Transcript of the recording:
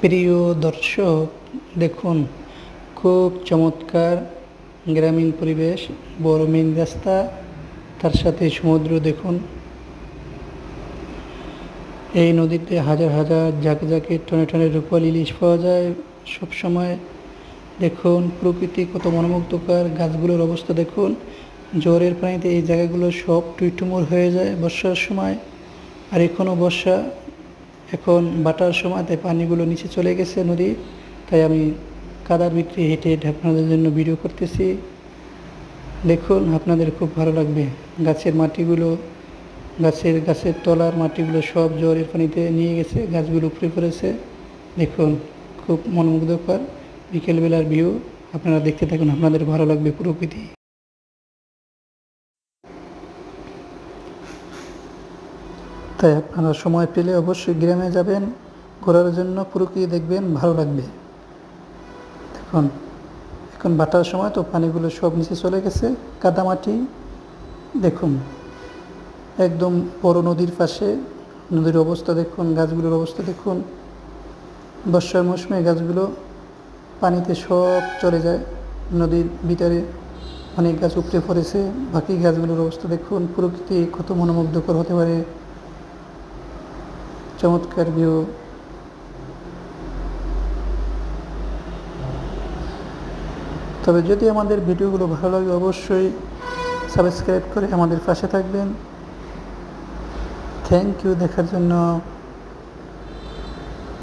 প্রিয় দর্শক, দেখুন খুব চমৎকার গ্রামীণ পরিবেশ, বড় মেইন রাস্তা, তার সাথে সমুদ্র। দেখুন এই নদীতে হাজার হাজার ঝাঁকে ঝাঁকে টনে টনে রূপালী ইলিশ পাওয়া যায় সব সময়। দেখুন প্রকৃতি কত মনোমুগ্ধকর, গাছগুলোর অবস্থা দেখুন। ঝড়ের পানিতে এই জায়গাগুলো সব টুইটুমুর হয়ে যায় বর্ষার সময়। আর এখনও বর্ষা, এখন বাটার সময়, তাই পানিগুলো নিচে চলে গেছে নদী। তাই আমি কাদার ভিতরে হেঁটে হেঁটে আপনাদের জন্য ভিডিও করতেছি। দেখুন আপনাদের খুব ভালো লাগবে। গাছের মাটিগুলো, গাছের তলার মাটিগুলো সব ঝড়ের পানিতে নিয়ে গেছে, গাছগুলো উপরে পড়েছে। দেখুন খুব মনোমুগ্ধকর বিকেলবেলার ভিউ। আপনারা দেখতে থাকুন, আপনাদের ভালো লাগবে প্রকৃতি। তাই আপনারা সময় পেলে অবশ্যই গ্রামে যাবেন ঘোরার জন্য, প্রকৃতি দেখবেন, ভালো লাগবে। দেখুন এখন বাটার সময় তো পানিগুলো সব নিচে চলে গেছে, কাদামাটি। দেখুন একদম বড় নদীর পাশে, নদীর অবস্থা দেখুন, গাছগুলোর অবস্থা দেখুন। বর্ষার মৌসুমে গাছগুলো পানিতে সব চলে যায়, নদীর ভিতরে অনেক গাছ উপড়ে পড়েছে। বাকি গাছগুলোর অবস্থা দেখুন। প্রকৃতি কত মনোমুগ্ধকর হতে পারে, চমৎকার ভিউ। তবে যদি আমাদের ভিডিওগুলো ভালো লাগে অবশ্যই সাবস্ক্রাইব করে আমাদের পাশে থাকবেন। থ্যাংক ইউ দেখার জন্য।